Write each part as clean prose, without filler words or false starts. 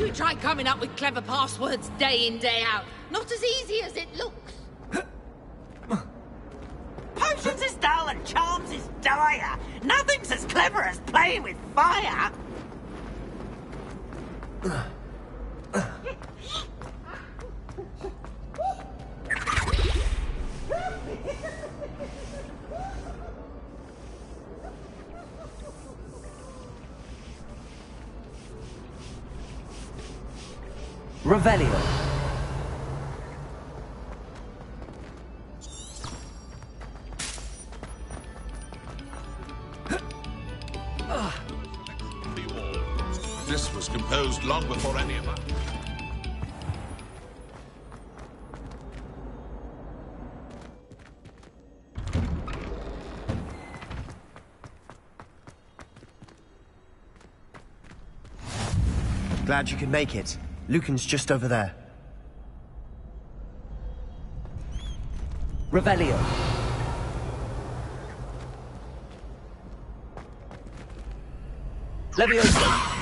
You try coming up with clever passwords day in, day out. Not as easy as it looks. Potions is dull and charms is dire. Nothing's as clever as playing with fire. Revelio. This was composed long before any of us. Glad you could make it. Lucan's just over there. Revelio. Levioso.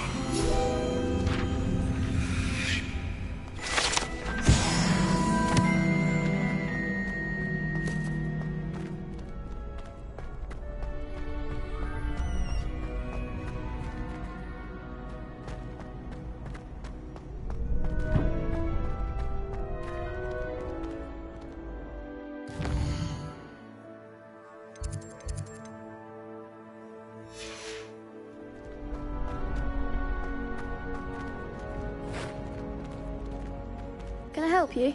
Can I help you?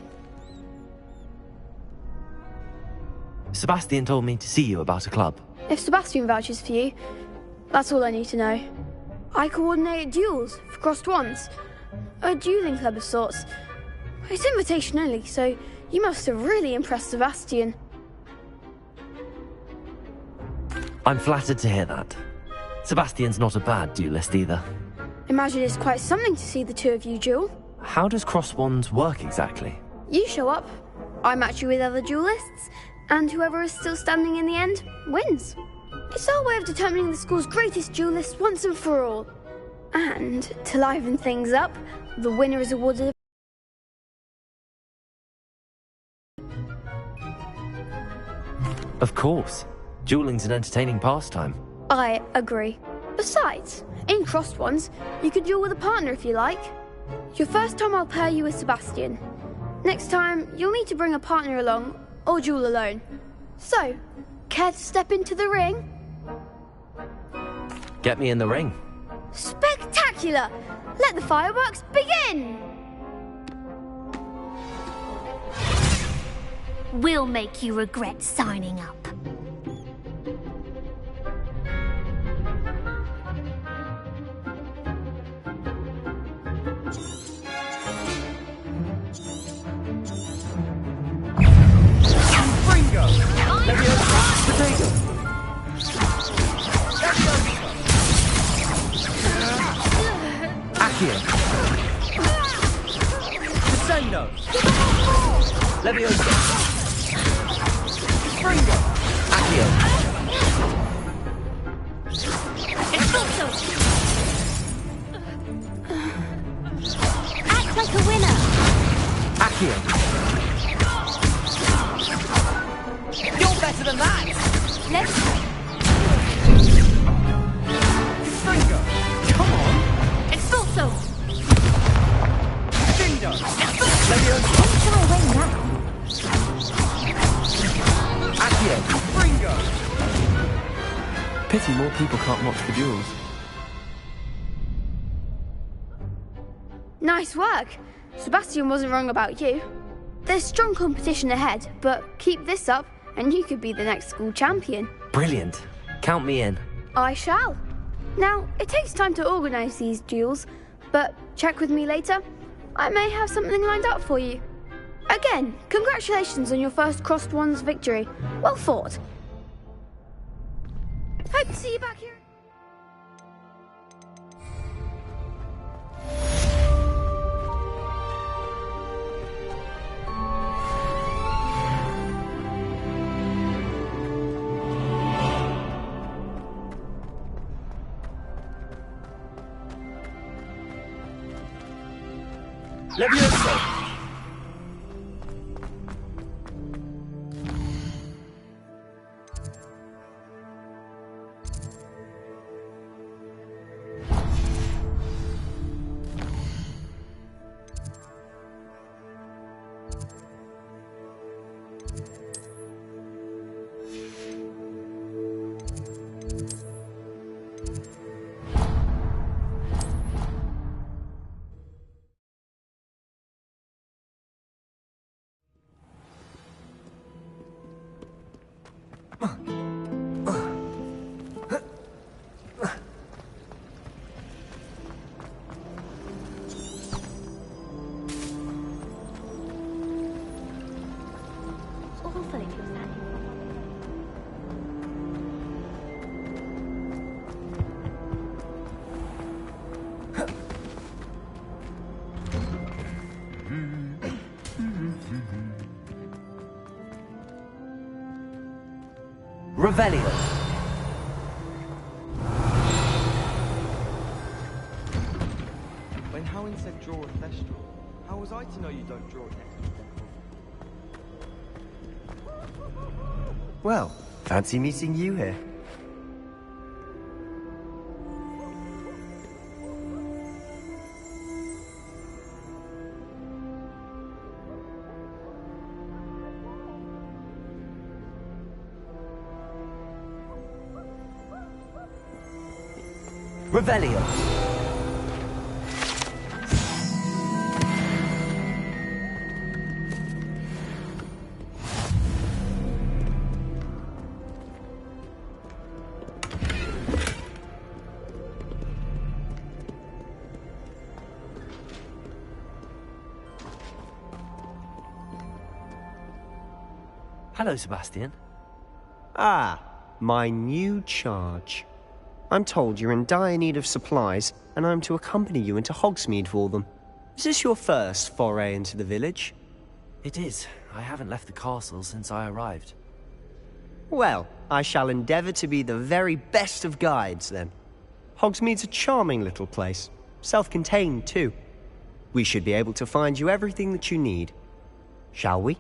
Sebastian told me to see you about a club. If Sebastian vouches for you, that's all I need to know. I coordinate duels for crossed wands. A dueling club of sorts. It's invitation only, so you must have really impressed Sebastian. I'm flattered to hear that. Sebastian's not a bad duelist either. Imagine it's quite something to see the two of you duel. How does cross wands work exactly? You show up, I match you with other duelists, and whoever is still standing in the end wins. It's our way of determining the school's greatest duelist once and for all. And to liven things up, the winner is awarded Of course. Dueling's an entertaining pastime. I agree. Besides, in crossed ones, you could duel with a partner if you like. Your first time I'll pair you with Sebastian. Next time, you'll need to bring a partner along, or duel alone. So, care to step into the ring? Get me in the ring. Spectacular! Let the fireworks begin! We'll make you regret signing up. Bringo! Leviosa! Potato! Accio! Descendo! Leviosa! Bringo! Accio! Expulso! Act like a winner! Accio! You're better than that! Let's Bringo! Come on! Expulso! Dindo! Leviosa! Don't shy away now. Accio! Bringo! Pity more people can't watch the duels. Nice work. Sebastian wasn't wrong about you. There's strong competition ahead, but keep this up and you could be the next school champion. Brilliant. Count me in. I shall. Now, it takes time to organise these duels, but check with me later. I may have something lined up for you. Again, congratulations on your first crossed wands victory. Well fought. Hope to see you back here. Levioso! It's awful if you're sad. Revelio! When Howin said draw a Thestral, how was I to know you don't draw next to Well, fancy meeting you here. Revelio! Hello, Sebastian. Ah, my new charge. I'm told you're in dire need of supplies, and I'm to accompany you into Hogsmeade for them. Is this your first foray into the village? It is. I haven't left the castle since I arrived. Well, I shall endeavour to be the very best of guides, then. Hogsmeade's a charming little place. Self-contained, too. We should be able to find you everything that you need. Shall we?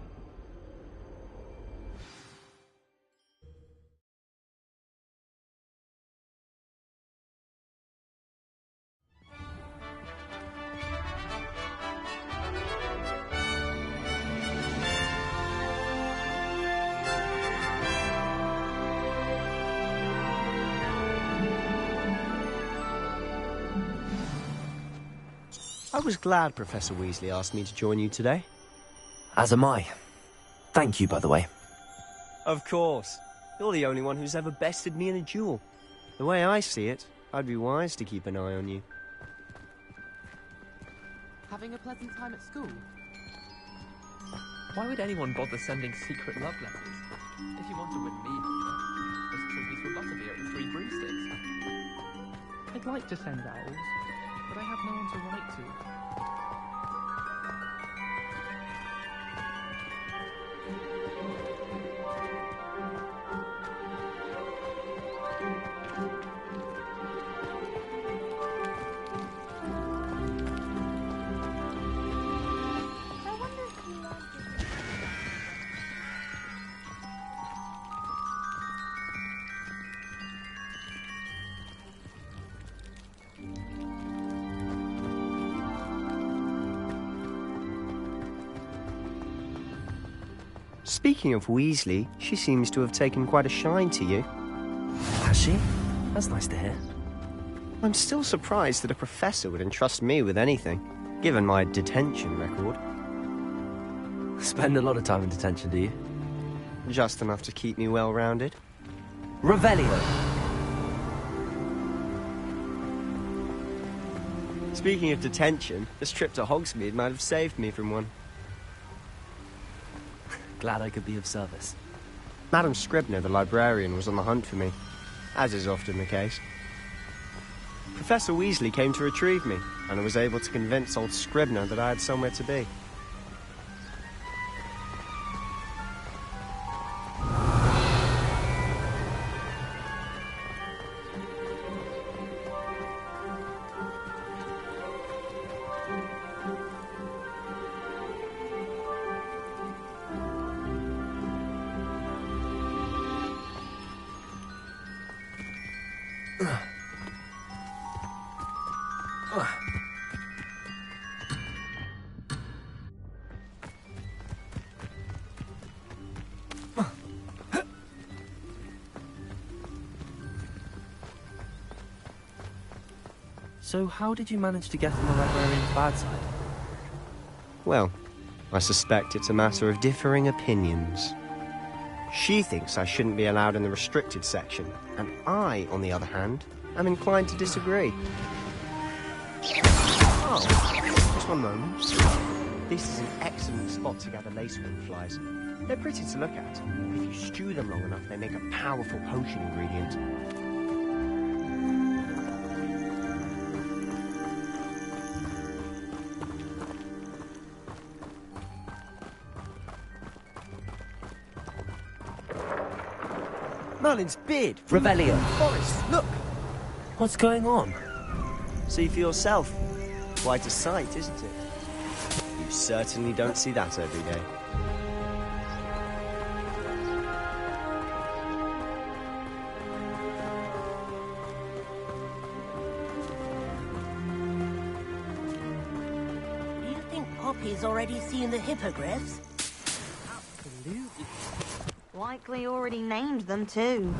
I was glad Professor Weasley asked me to join you today. As am I. Thank you, by the way. Of course. You're the only one who's ever bested me in a duel. The way I see it, I'd be wise to keep an eye on you. Having a pleasant time at school? Why would anyone bother sending secret love letters? If you want to win me over, just treat me to a butterbeer at the Three Broomsticks. I'd like to send owls, but I have no one to write to. Speaking of Weasley, she seems to have taken quite a shine to you. Has she? That's nice to hear. I'm still surprised that a professor would entrust me with anything, given my detention record. Spend a lot of time in detention, do you? Just enough to keep me well-rounded. Revelio! Speaking of detention, this trip to Hogsmeade might have saved me from one. Glad I could be of service. Madam Scribner, the librarian, was on the hunt for me, as is often the case. Professor Weasley came to retrieve me, and I was able to convince old Scribner that I had somewhere to be. So how did you manage to get on the librarian's bad side? Well, I suspect it's a matter of differing opinions. She thinks I shouldn't be allowed in the restricted section, and I, on the other hand, am inclined to disagree. Oh, just one moment. This is an excellent spot to gather lacewing flies. They're pretty to look at. If you stew them long enough, they make a powerful potion ingredient. Merlin's beard! Revelio! Forest, look! What's going on? See for yourself. Quite a sight, isn't it? You certainly don't see that every day. Do you think Poppy's already seen the hippogriffs? Absolutely. Likely already named them too.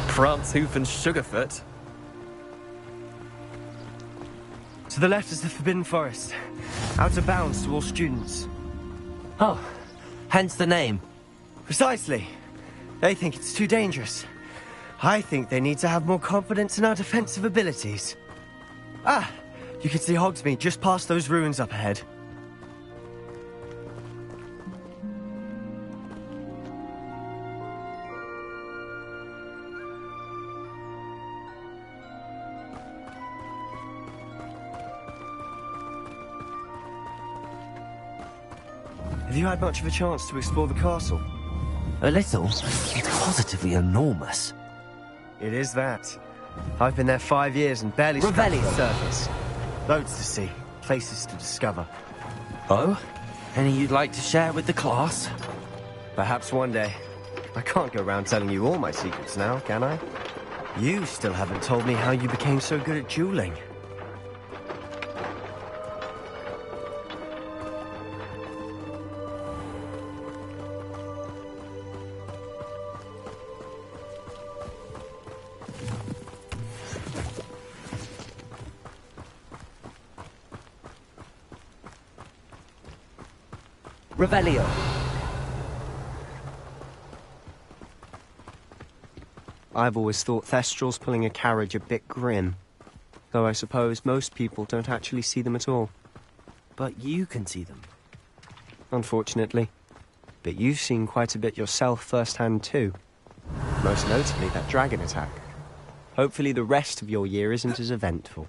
Prance, Hoof, and Sugarfoot. To the left is the Forbidden Forest. Out of bounds to all students. Oh, hence the name. Precisely. They think it's too dangerous. I think they need to have more confidence in our defensive abilities. Ah, you can see Hogsmeade just past those ruins up ahead. Have you had much of a chance to explore the castle? A little. It's positively enormous. It is that. I've been there 5 years and barely scratched the surface. Loads to see, places to discover. Oh? Any you'd like to share with the class? Perhaps one day. I can't go around telling you all my secrets now, can I? You still haven't told me how you became so good at dueling. Revelio. I've always thought Thestrals pulling a carriage a bit grim. Though I suppose most people don't actually see them at all. But you can see them. Unfortunately. But you've seen quite a bit yourself firsthand too. Most notably that dragon attack. Hopefully the rest of your year isn't as eventful.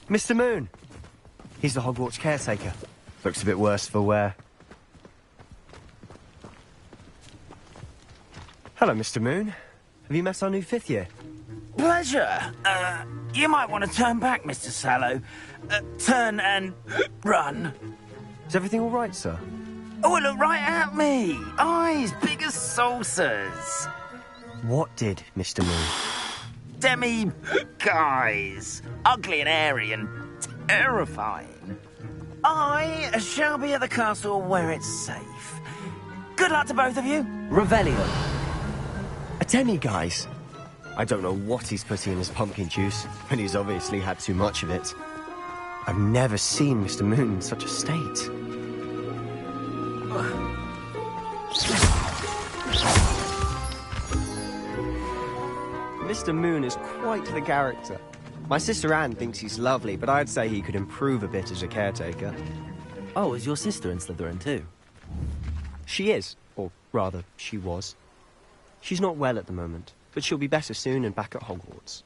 Mr. Moon! He's the Hogwarts caretaker. Looks a bit worse for wear. Hello, Mr. Moon. Have you met our new 5th year? Pleasure. You might want to turn back, Mr. Sallow. Turn and run. Is everything all right, sir? Oh, look right at me. Eyes big as saucers. What did, Mr. Moon? Guys. Ugly and airy and terrifying. I shall be at the castle where it's safe. Good luck to both of you. Revelio. A demi-guise? I don't know what he's putting in his pumpkin juice, and he's obviously had too much of it. I've never seen Mr. Moon in such a state. Mr. Moon is quite the character. My sister Anne thinks he's lovely, but I'd say he could improve a bit as a caretaker. Oh, is your sister in Slytherin too? She is, or rather, she was. She's not well at the moment, but she'll be better soon and back at Hogwarts.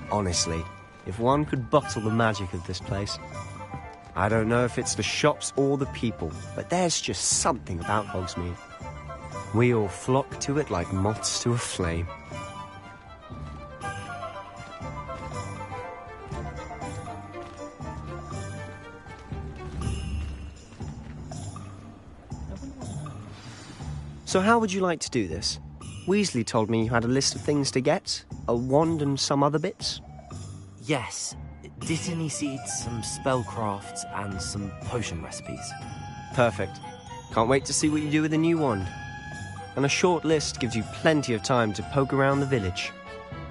Honestly, if one could bottle the magic of this place. I don't know if it's the shops or the people, but there's just something about Hogsmeade. We all flock to it like moths to a flame. So how would you like to do this? Weasley told me you had a list of things to get, a wand and some other bits. Yes, Dittany seeds, some spellcrafts, and some potion recipes. Perfect. Can't wait to see what you do with the new wand. And a short list gives you plenty of time to poke around the village.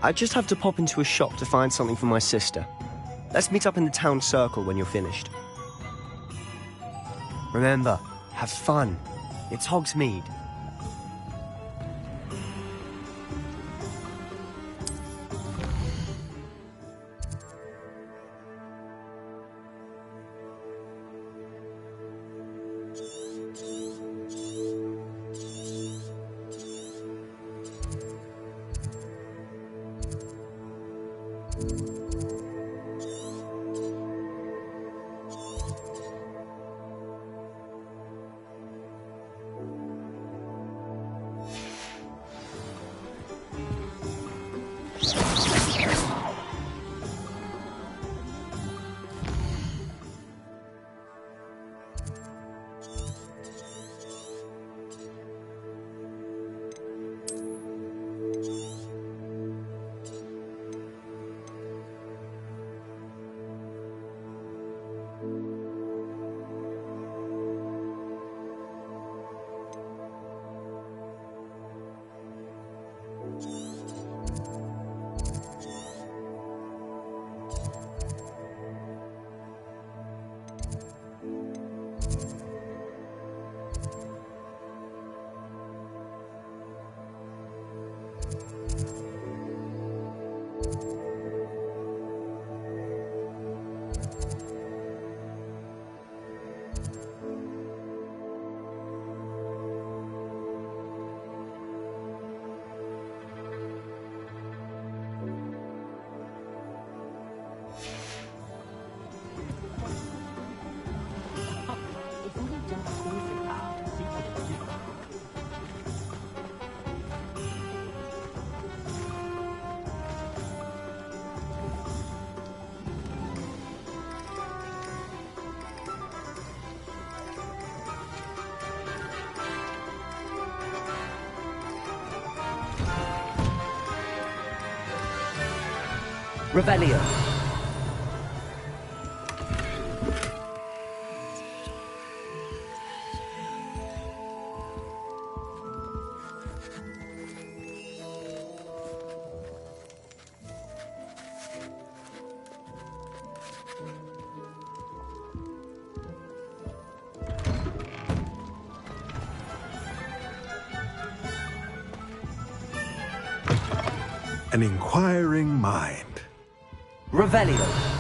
I just have to pop into a shop to find something for my sister. Let's meet up in the town circle when you're finished. Remember, have fun. It's Hogsmeade. Revelio. An inquiring mind. Revelio.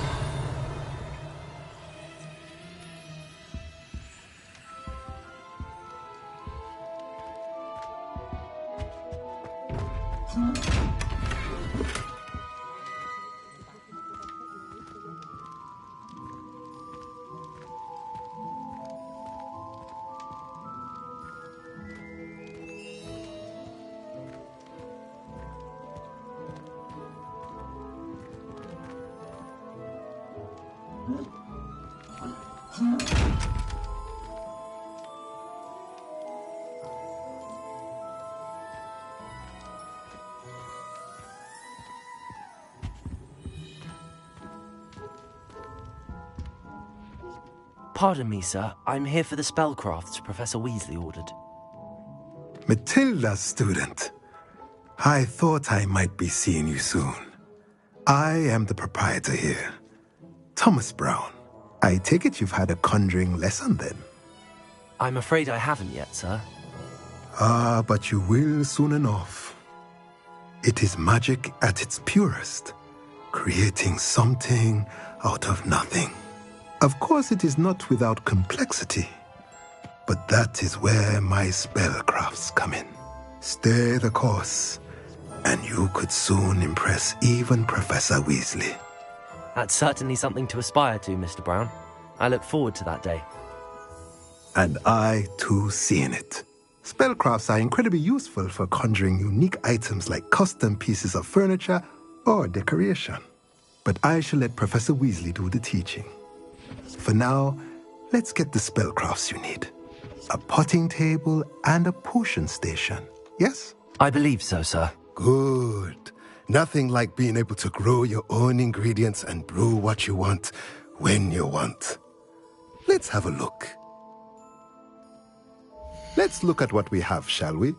Pardon me, sir. I'm here for the spellcrafts Professor Weasley ordered. Matilda's student. I thought I might be seeing you soon. I am the proprietor here, Thomas Brown. I take it you've had a conjuring lesson then? I'm afraid I haven't yet, sir. Ah, but you will soon enough. It is magic at its purest, creating something out of nothing. Of course, it is not without complexity, but that is where my spellcrafts come in. Stay the course, and you could soon impress even Professor Weasley. That's certainly something to aspire to, Mr. Brown. I look forward to that day. And I, too, seeing it. Spellcrafts are incredibly useful for conjuring unique items like custom pieces of furniture or decoration. But I shall let Professor Weasley do the teaching. For now, let's get the spellcrafts you need. A potting table and a potion station, yes? I believe so, sir. Good. Nothing like being able to grow your own ingredients and brew what you want when you want. Let's have a look. Let's look at what we have, shall we?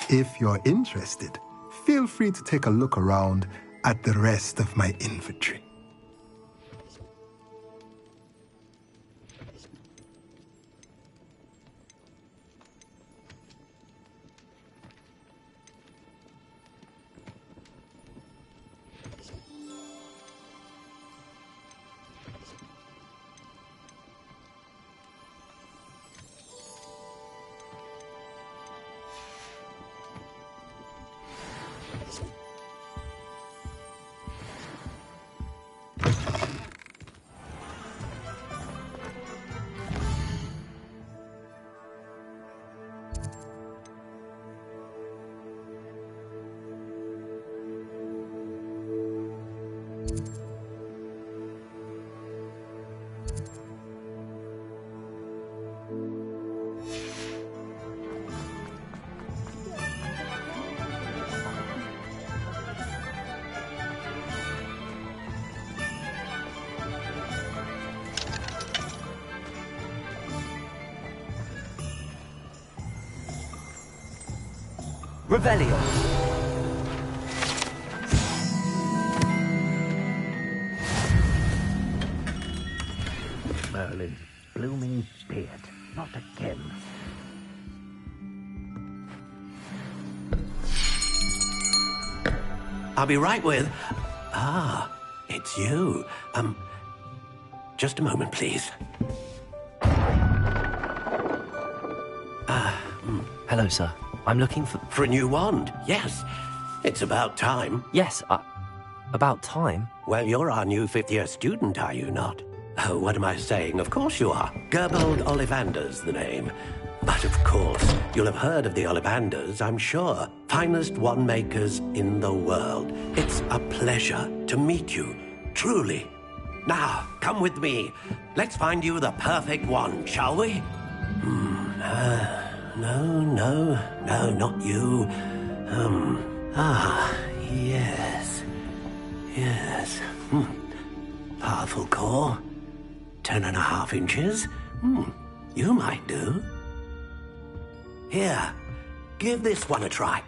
If you're interested, feel free to take a look around at the rest of my inventory. Revelio. Merlin's blooming beard. Not again. I'll be right with... Ah, it's you. Just a moment, please. Hello, sir. I'm looking for... For a new wand, yes. It's about time. Yes, about time? Well, you're our new fifth-year student, are you not? Oh, what am I saying? Of course you are. Gerbold Ollivander's the name. But of course, you'll have heard of the Ollivanders, I'm sure. Finest wand makers in the world. It's a pleasure to meet you, truly. Now, come with me. Let's find you the perfect wand, shall we? No, not you. Yes. Powerful core. 10.5 inches. You might do. Here, give this one a try.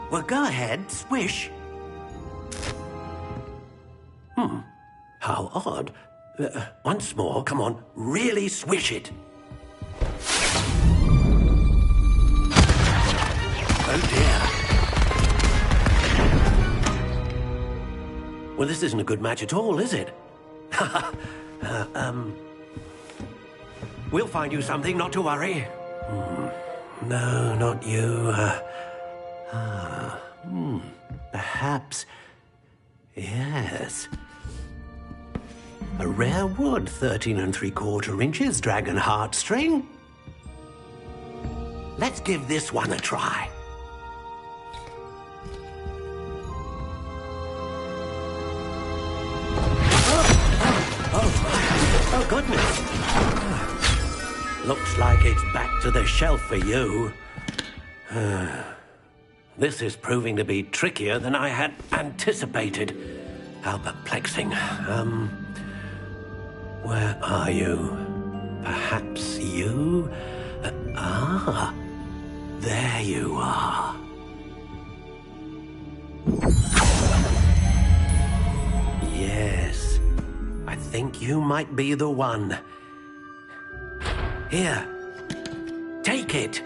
Well, go ahead, swish. How odd. Once more, come on, really swish it. Oh dear. Well, this isn't a good match at all, is it? We'll find you something, not to worry. No, not you. Perhaps... Yes. A rare wood, 13 3/4 inches, dragon heartstring. Let's give this one a try. Oh, goodness. Looks like it's back to the shelf for you. This is proving to be trickier than I had anticipated. How perplexing. Where are you? Perhaps you? There you are. Yes, I think you might be the one. Here, take it.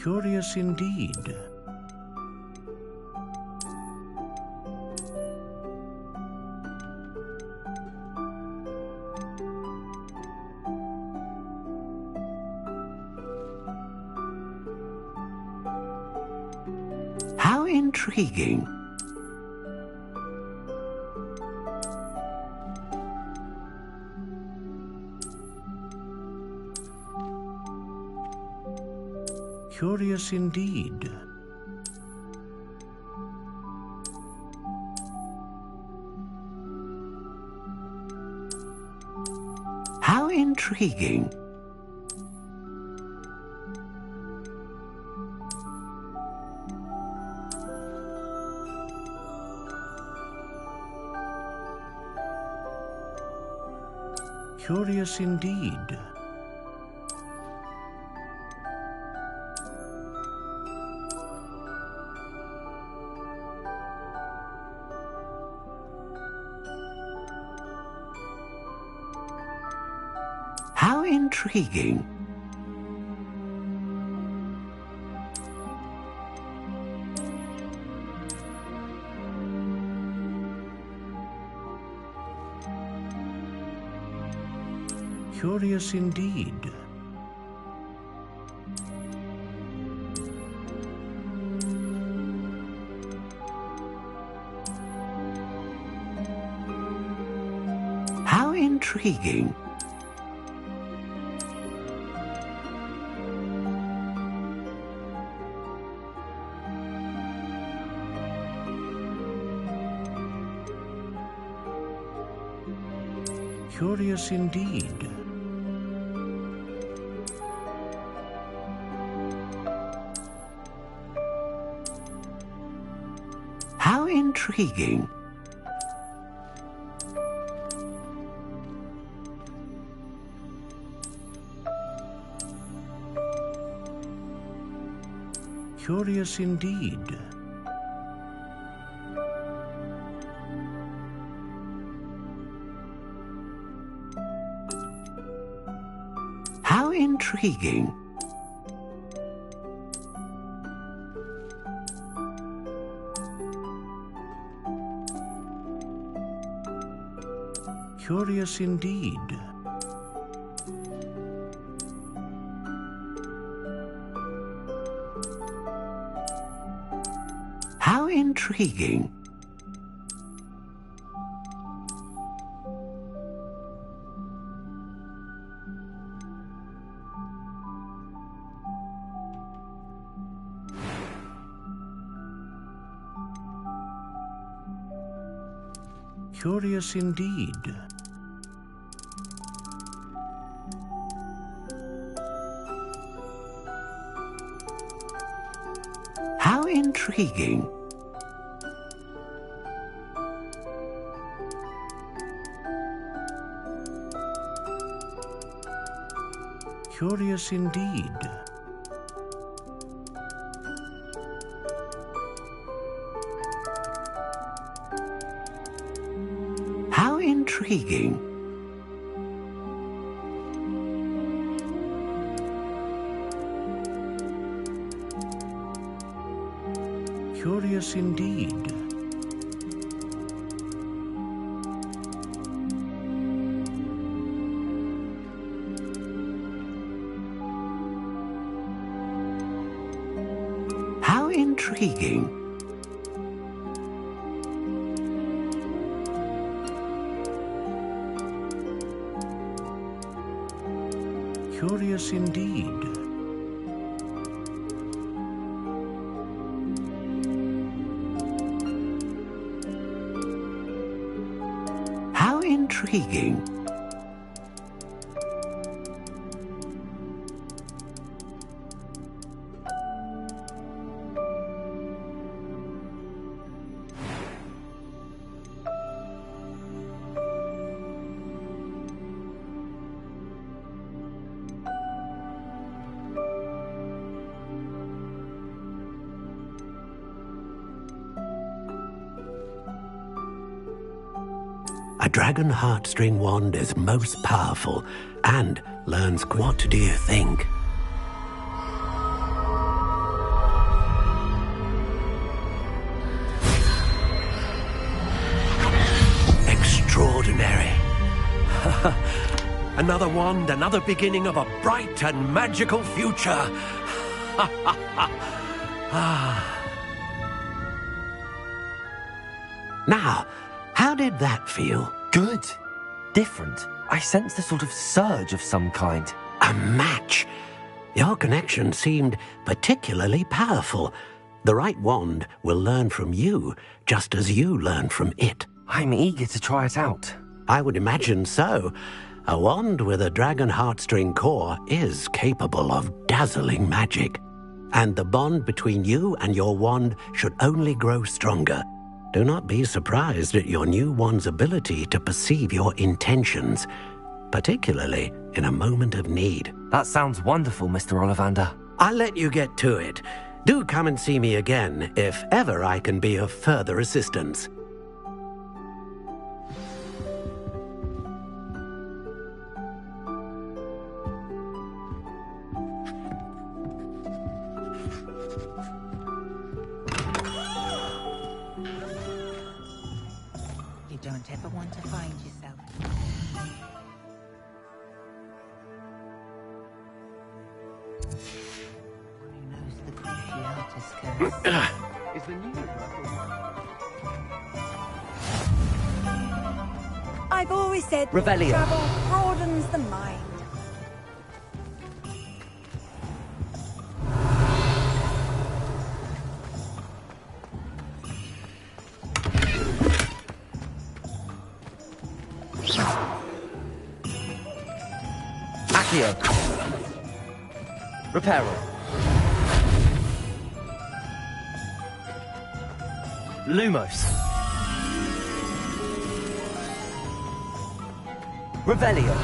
Curious indeed. How intriguing. Curious indeed. How intriguing. Curious indeed. How intriguing. Curious indeed. How intriguing. Curious indeed. How intriguing. Curious indeed. How intriguing. Curious indeed. How intriguing. Curious indeed. How intriguing. Curious indeed. How intriguing. Curious indeed. How intriguing. Curious indeed. How intriguing. A dragon heartstring wand is most powerful, and learns. What do you think? another wand, another beginning of a bright and magical future. Now, how did that feel? Good. Different. I sensed a sort of surge of some kind. A match. Your connection seemed particularly powerful. The right wand will learn from you, just as you learn from it. I'm eager to try it out. I would imagine so. A wand with a dragon heartstring core is capable of dazzling magic. And the bond between you and your wand should only grow stronger. Do not be surprised at your new wand's ability to perceive your intentions, particularly in a moment of need. That sounds wonderful, Mr. Ollivander. I'll let you get to it. Do come and see me again if ever I can be of further assistance. You don't ever want to find yourself. Who knows the Cruciatus curse? Is the new I've always said that Revelio. travel broadens the mind. Accio. Reparo. Lumos. Revelio.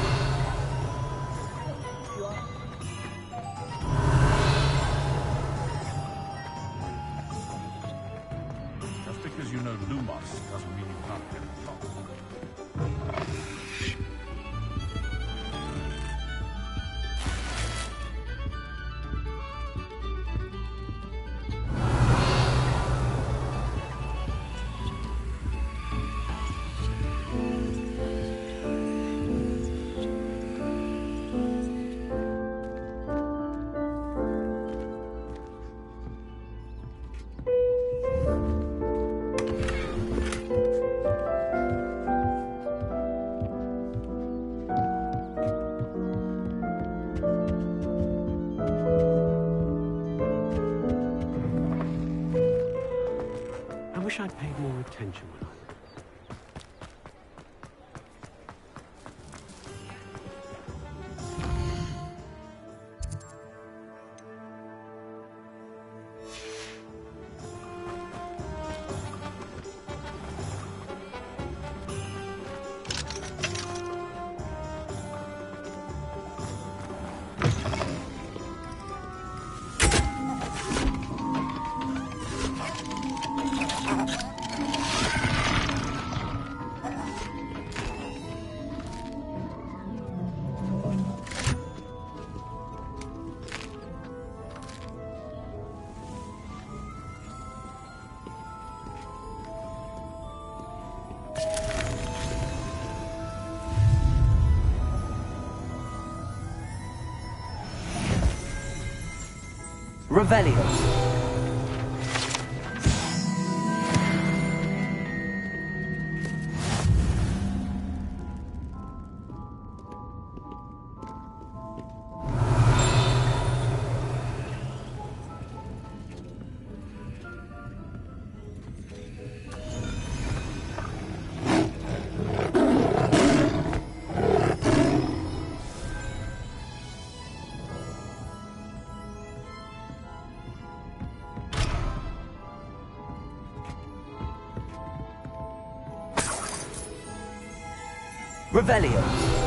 Just because you know Lumos doesn't mean you can't get it top. I wish I'd paid more attention when I... Revelio. Revelio.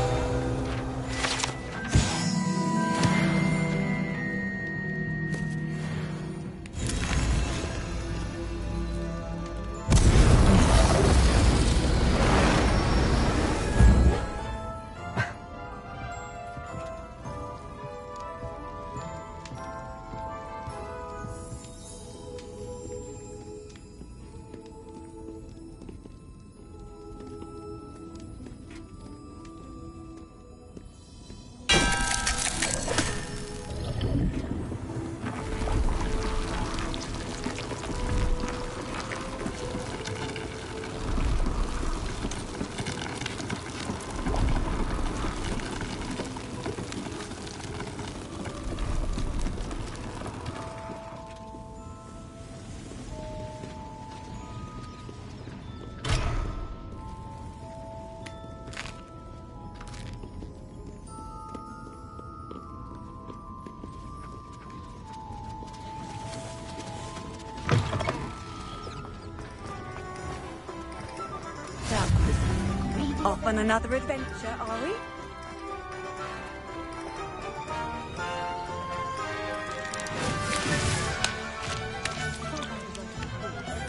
Off on another adventure, are we?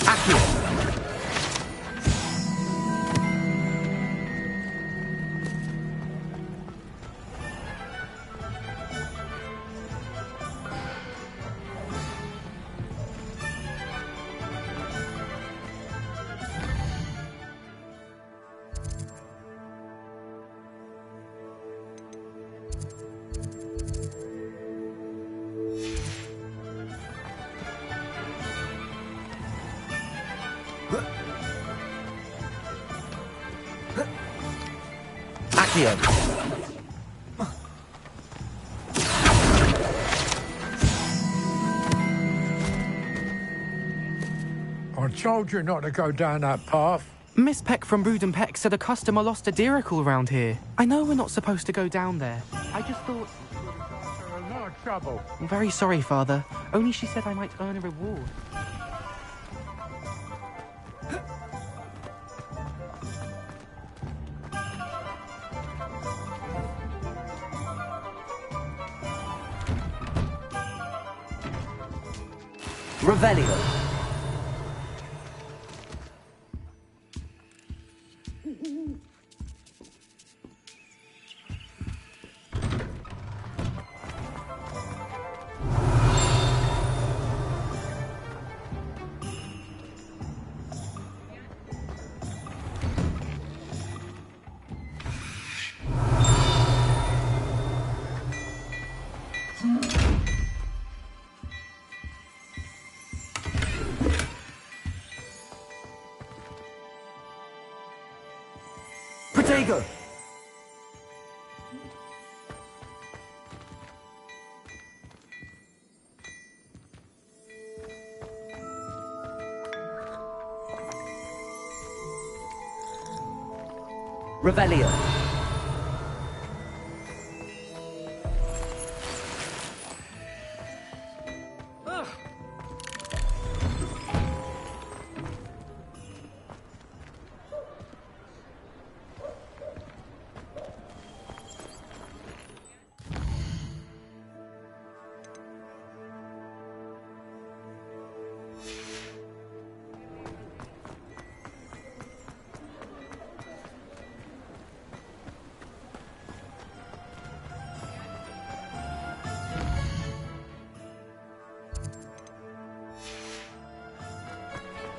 Accio. I told you not to go down that path. Miss Peck from Brood Peck said a customer lost a deeracle around here. I know we're not supposed to go down there. I just thought... You're in a lot of trouble. I'm very sorry, Father. Only she said I might earn a reward. Revelio. Protego! Revelio.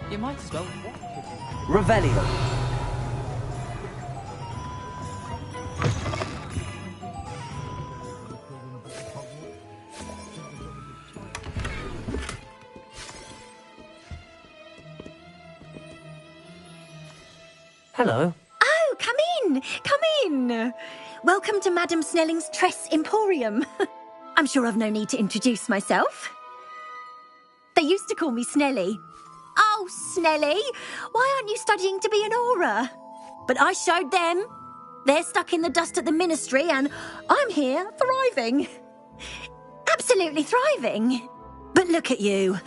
You might as well. Revelio. Hello. Oh, come in! Come in! Welcome to Madame Snelling's Tress Emporium. I'm sure I've no need to introduce myself. They used to call me Snelly. Oh, Snelly, why aren't you studying to be an aura? But I showed them. They're stuck in the dust at the ministry and I'm here thriving. Absolutely thriving. But look at you.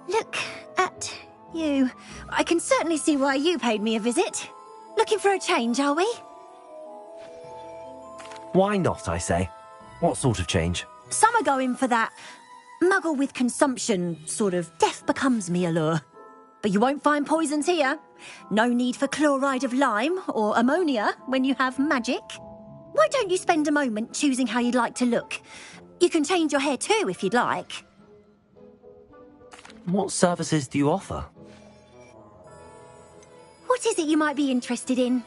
Look at you. I can certainly see why you paid me a visit. Looking for a change, are we? Why not, I say? What sort of change? Some are going for that muggle with consumption, sort of death becomes me allure. But you won't find poisons here. No need for chloride of lime or ammonia when you have magic. Why don't you spend a moment choosing how you'd like to look? You can change your hair too if you'd like. What services do you offer? What is it you might be interested in?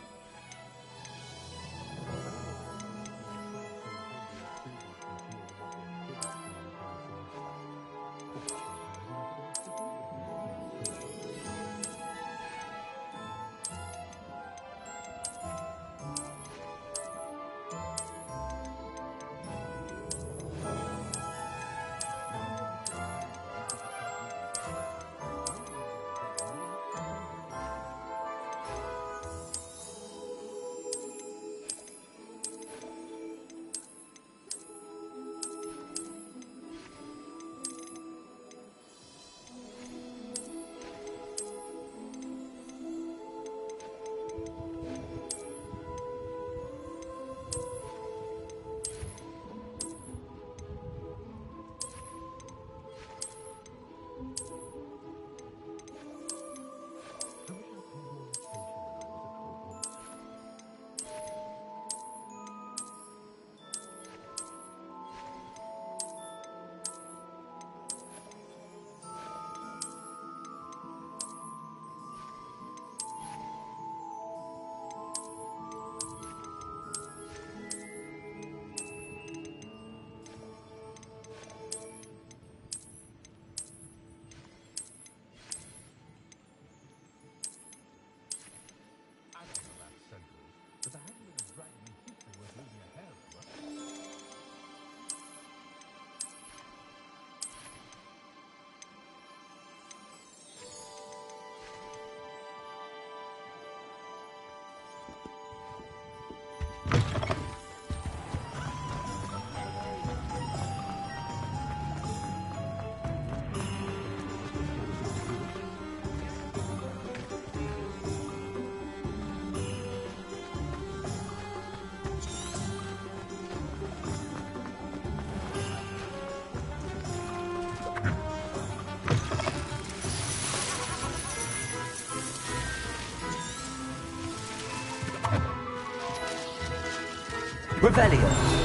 Revelio.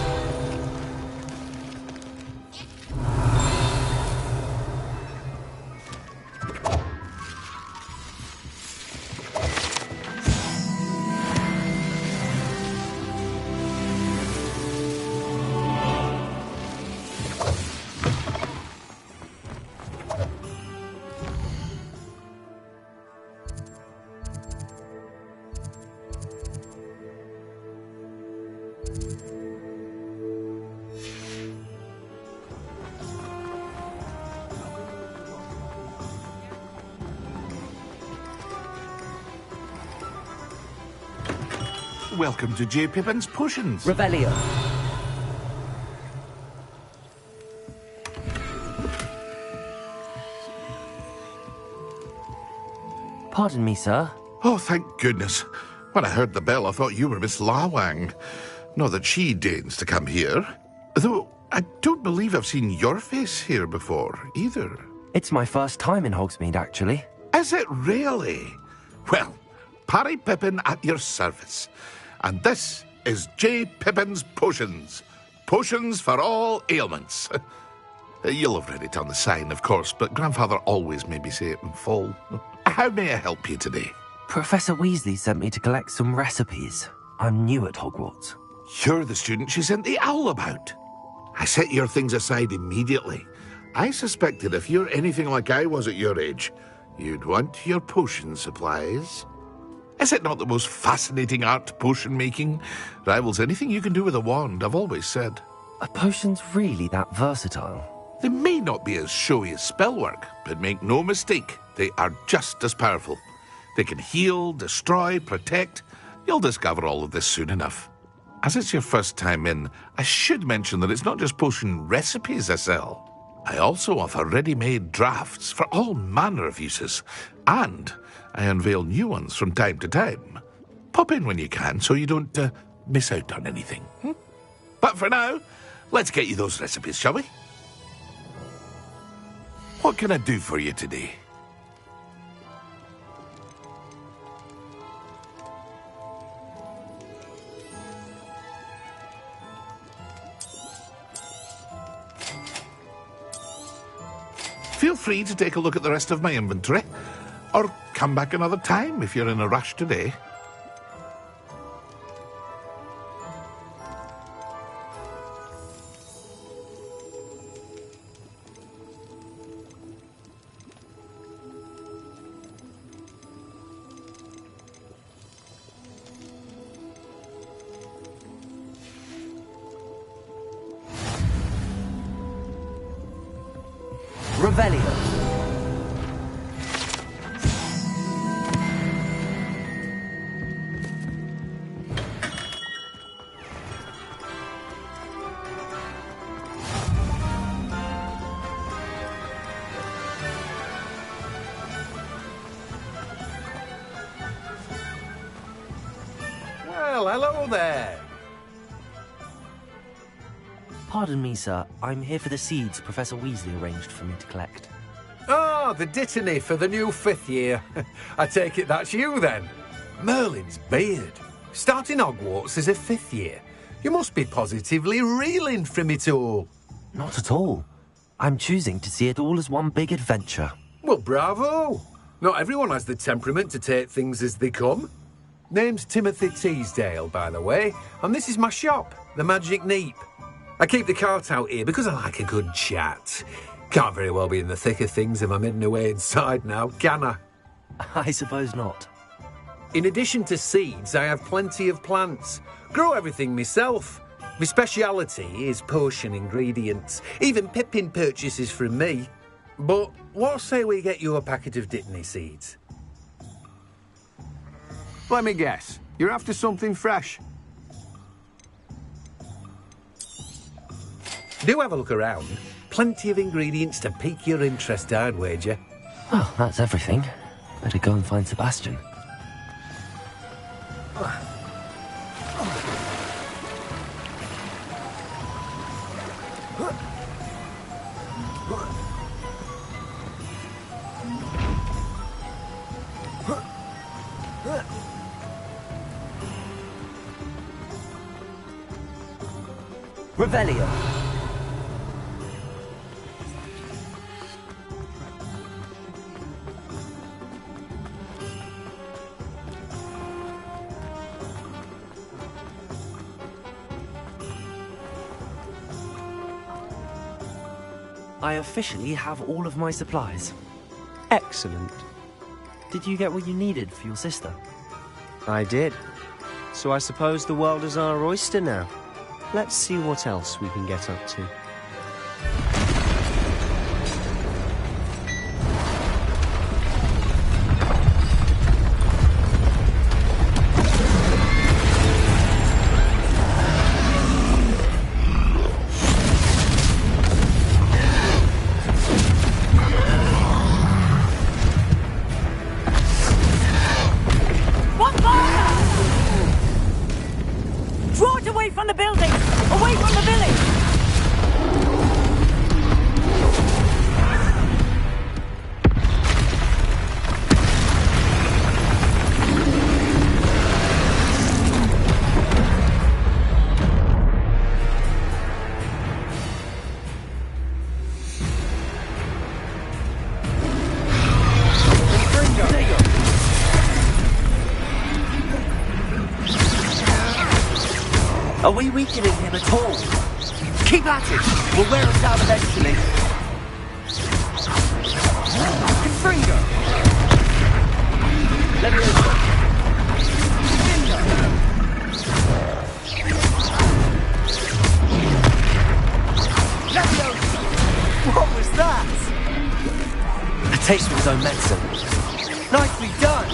Welcome to J. Pippin's Potions. Revelio. Pardon me, sir. Oh, thank goodness. When I heard the bell, I thought you were Miss Lawang. Not that she deigns to come here. Though I don't believe I've seen your face here before, either. It's my first time in Hogsmeade, actually. Is it really? Well, Parry Pippin at your service. And this is J. Pippin's Potions. Potions for all ailments. You'll have read it on the sign, of course, but Grandfather always made me say it in full. How may I help you today? Professor Weasley sent me to collect some recipes. I'm new at Hogwarts. You're the student she sent the owl about. I set your things aside immediately. I suspected if you're anything like I was at your age, you'd want your potion supplies. Is it not the most fascinating art, potion making? Rivals anything you can do with a wand, I've always said. Are potions really that versatile? They may not be as showy as spellwork, but make no mistake, they are just as powerful. They can heal, destroy, protect. You'll discover all of this soon enough. As it's your first time in, I should mention that it's not just potion recipes I sell. I also offer ready-made drafts for all manner of uses, and I unveil new ones from time to time. Pop in when you can so you don't miss out on anything. But for now, let's get you those recipes, shall we? What can I do for you today? Feel free to take a look at the rest of my inventory, or come back another time if you're in a rush today. Revelio. Well, hello there. Pardon me, sir. I'm here for the seeds Professor Weasley arranged for me to collect. Oh, the dittany for the new 5th year. I take it that's you, then. Merlin's beard. Starting Hogwarts as a 5th year. You must be positively reeling from it all. Not at all. I'm choosing to see it all as one big adventure. Well, bravo. Not everyone has the temperament to take things as they come. Name's Timothy Teasdale, by the way, and this is my shop, the Magic Neep. I keep the cart out here because I like a good chat. Can't very well be in the thick of things if I'm hidden away inside now, can I? I suppose not. In addition to seeds, I have plenty of plants. Grow everything myself. My speciality is potion ingredients. Even Pippin purchases from me. But what say we get you a packet of Dittany seeds? Let me guess. You're after something fresh. Do have a look around. Plenty of ingredients to pique your interest, I'd wager. Well, that's everything. Better go and find Sebastian. Revelio. I officially have all of my supplies. Excellent. Did you get what you needed for your sister? I did. So I suppose the world is our oyster now. Let's see what else we can get up to. Are we weakening him at all? Keep at it! We'll wear him down eventually. Confringo! Leviosa! Leviosa! What was that? A taste of his own medicine. Nicely done!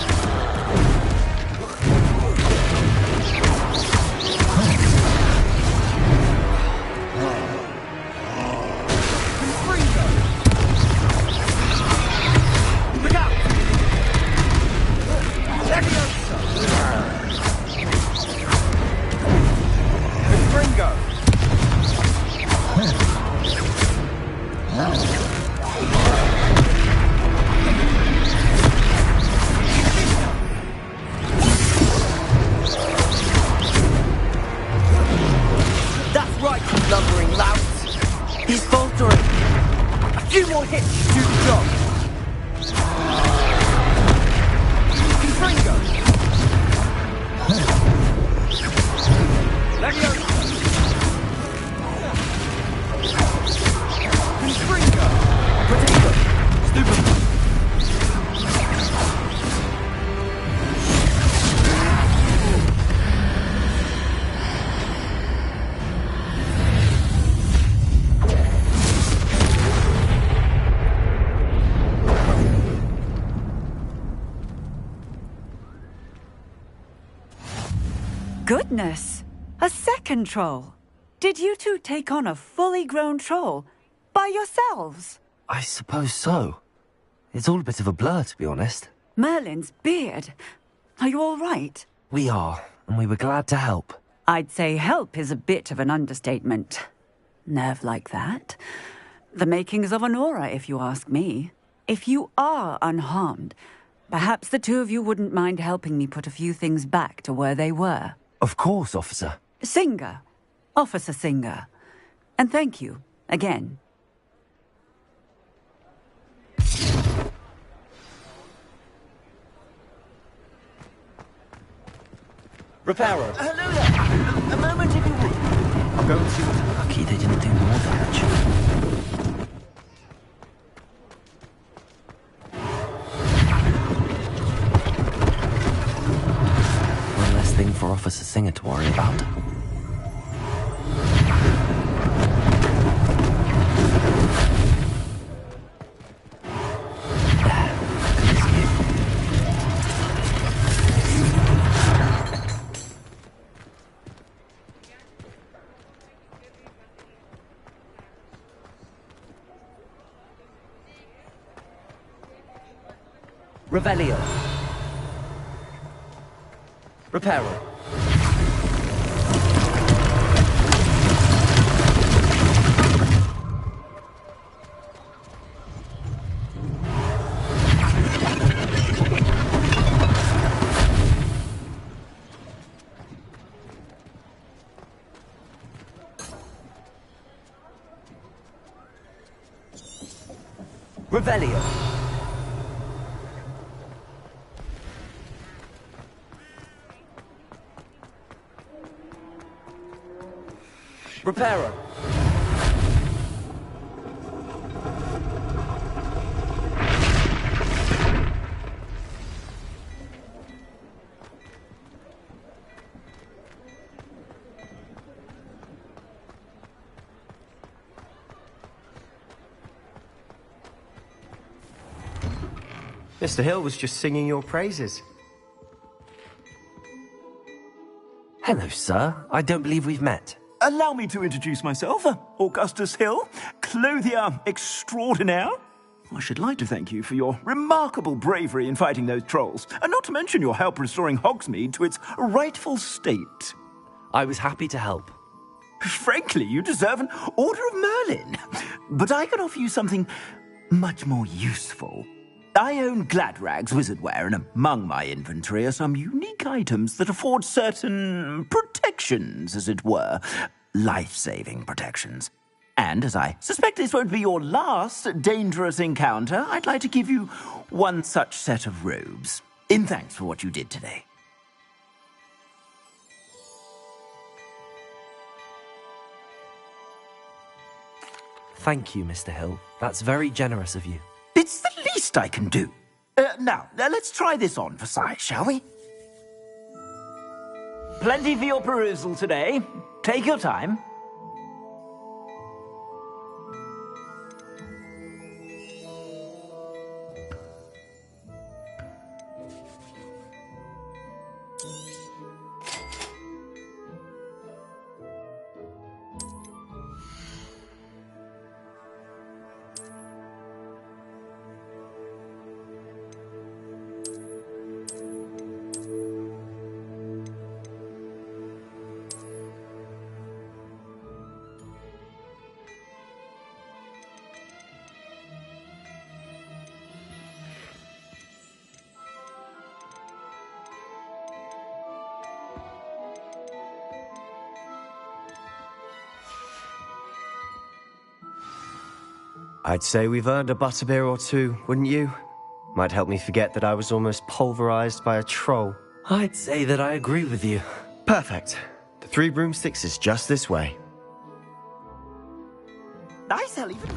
Goodness! A second troll! Did you two take on a fully grown troll? By yourselves? I suppose so. It's all a bit of a blur, to be honest. Merlin's beard. Are you all right? We are, and we were glad to help. I'd say help is a bit of an understatement. Nerve like that. The makings of an aura, if you ask me. If you are unharmed, perhaps the two of you wouldn't mind helping me put a few things back to where they were. Of course, officer. Singer. Officer Singer. And thank you, again. Reparo. Hello there. A moment if you would. I'll go and see what's lucky they didn't do more damage. One less thing for Officer Singer to worry about. Revelio. Reparo. Revelio. Reparo. Mr. Hill was just singing your praises. Hello, sir. I don't believe we've met. Allow me to introduce myself, Augustus Hill, clothier extraordinaire. I should like to thank you for your remarkable bravery in fighting those trolls, and not to mention your help restoring Hogsmeade to its rightful state. I was happy to help. Frankly, you deserve an Order of Merlin. But I can offer you something much more useful. I own Gladrag's wizardware, and among my inventory are some unique items that afford certain protections, as it were. Life-saving protections. And as I suspect this won't be your last dangerous encounter, I'd like to give you one such set of robes, in thanks for what you did today. Thank you, Mr. Hill. That's very generous of you. It's the least I can do. Now, let's try this on for size, shall we? Plenty for your perusal today. Take your time. I'd say we've earned a butterbeer or two, wouldn't you? Might help me forget that I was almost pulverized by a troll. I'd say that I agree with you. Perfect. The Three Broomsticks is just this way. Nice, I'll even...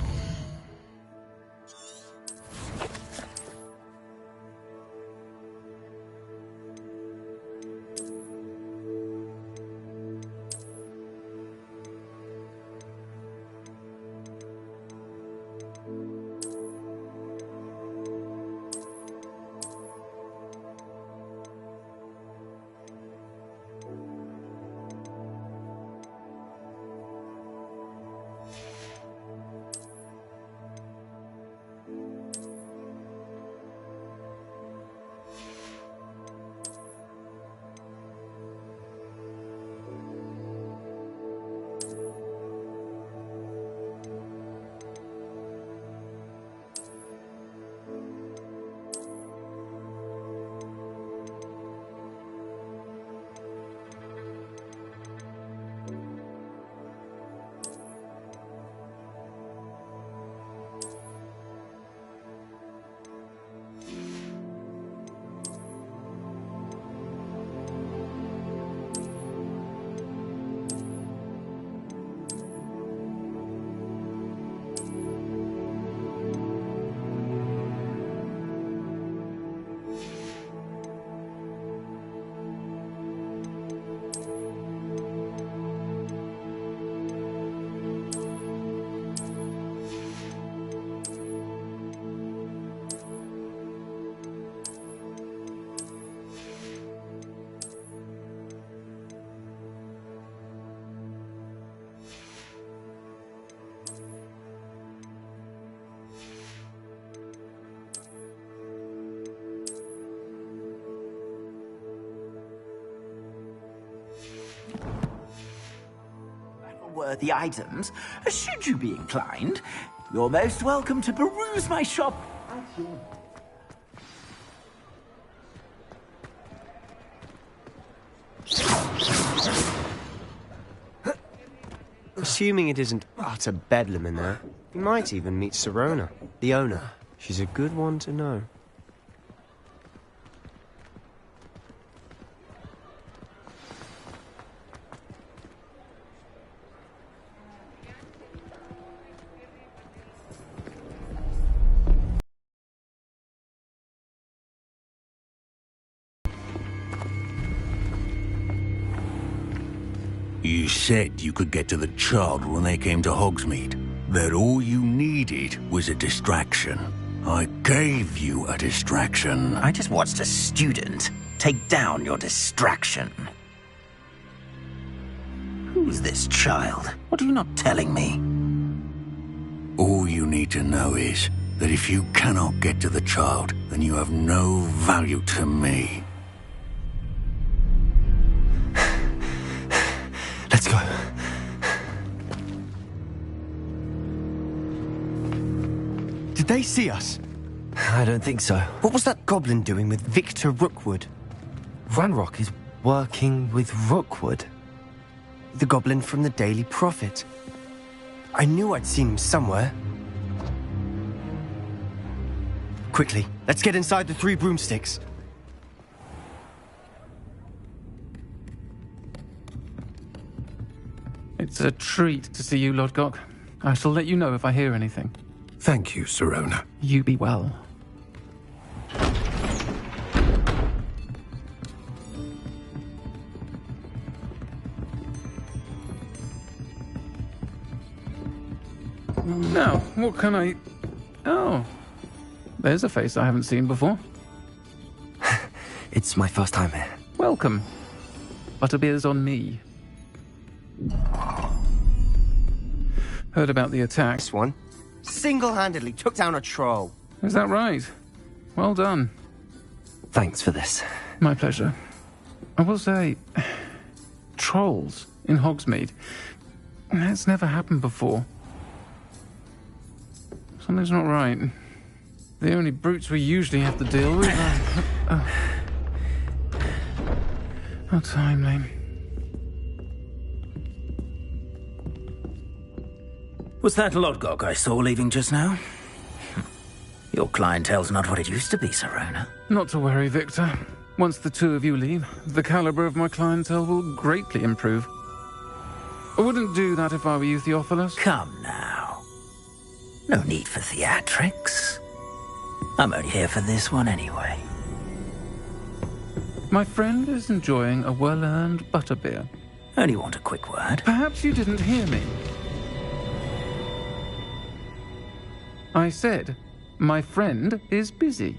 worthy items, should you be inclined. You're most welcome to peruse my shop. Assuming it isn't utter bedlam in there, you might even meet Sirona, the owner. She's a good one to know. You said you could get to the child when they came to Hogsmeade. That all you needed was a distraction. I gave you a distraction. I just watched a student take down your distraction. Who's this child? What are you not telling me? All you need to know is that if you cannot get to the child, then you have no value to me. Let's go. Did they see us? I don't think so. What was that goblin doing with Victor Rookwood? Ranrock is working with Rookwood. The goblin from the Daily Prophet. I knew I'd seen him somewhere. Quickly, let's get inside the Three Broomsticks. It's a treat to see you, Lodgok. I shall let you know if I hear anything. Thank you, Sirona. You be well. Now, what can I... Oh, there's a face I haven't seen before. It's my first time here. Welcome. Butterbeer's on me. Heard about the attack. This one single-handedly took down a troll. Is that right? Well done. Thanks for this. My pleasure. I will say, trolls in Hogsmeade. That's never happened before. Something's not right. The only brutes we usually have to deal with are... How timely. Was that Lodgok I saw leaving just now? Your clientele's not what it used to be, Sirona. Not to worry, Victor. Once the two of you leave, the caliber of my clientele will greatly improve. I wouldn't do that if I were you, Theophilus. Come now. No need for theatrics. I'm only here for this one anyway. My friend is enjoying a well-earned butterbeer. Only want a quick word. Perhaps you didn't hear me. I said, my friend is busy.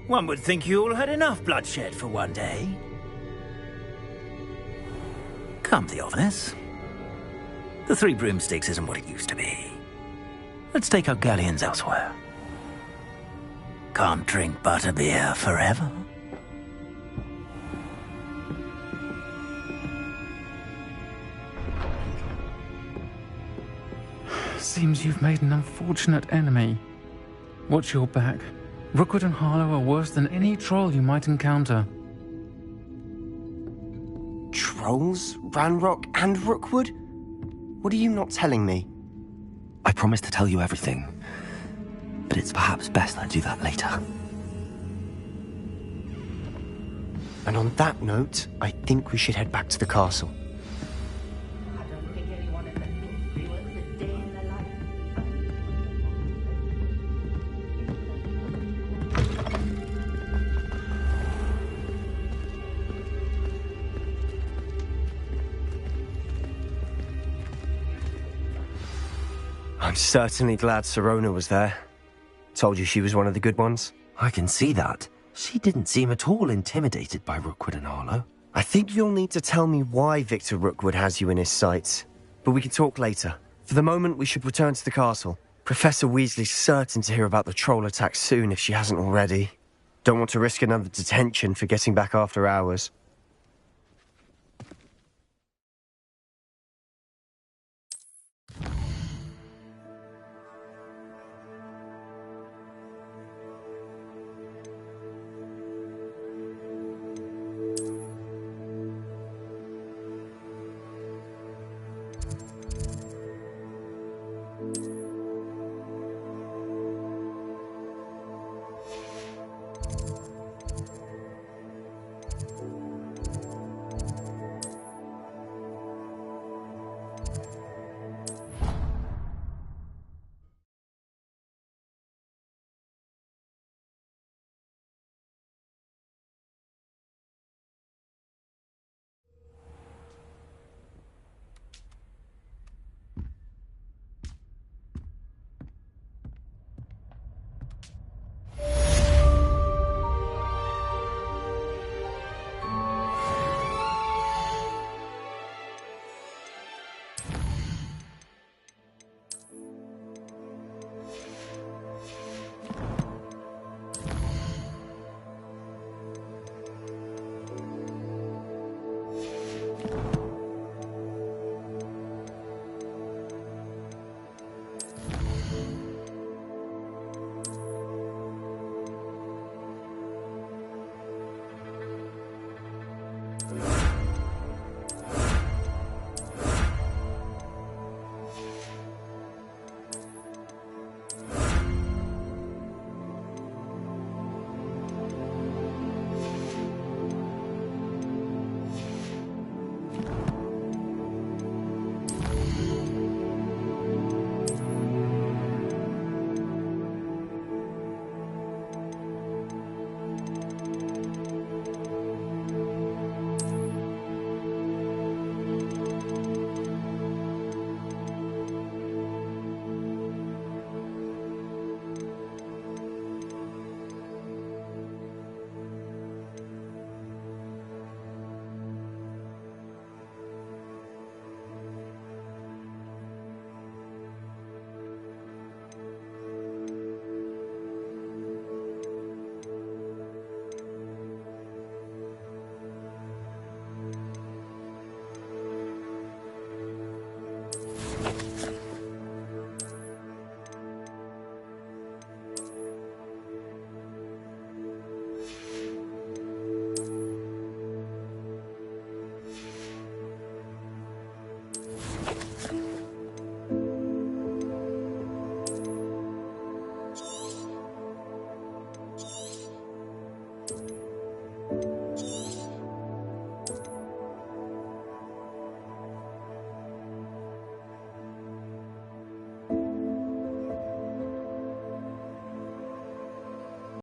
One would think you all had enough bloodshed for one day. Come, Theophilus. The Three Broomsticks isn't what it used to be. Let's take our galleons elsewhere. Can't drink butterbeer forever. Seems you've made an unfortunate enemy. Watch your back. Rookwood and Harlow are worse than any troll you might encounter. Trolls? Ranrock and Rookwood? What are you not telling me? I promised to tell you everything, but it's perhaps best I do that later. And on that note, I think we should head back to the castle. I'm certainly glad Sirona was there. Told you she was one of the good ones. I can see that. She didn't seem at all intimidated by Rookwood and Harlow. I think you'll need to tell me why Victor Rookwood has you in his sights. But we can talk later. For the moment, we should return to the castle. Professor Weasley's certain to hear about the troll attack soon if she hasn't already. Don't want to risk another detention for getting back after hours.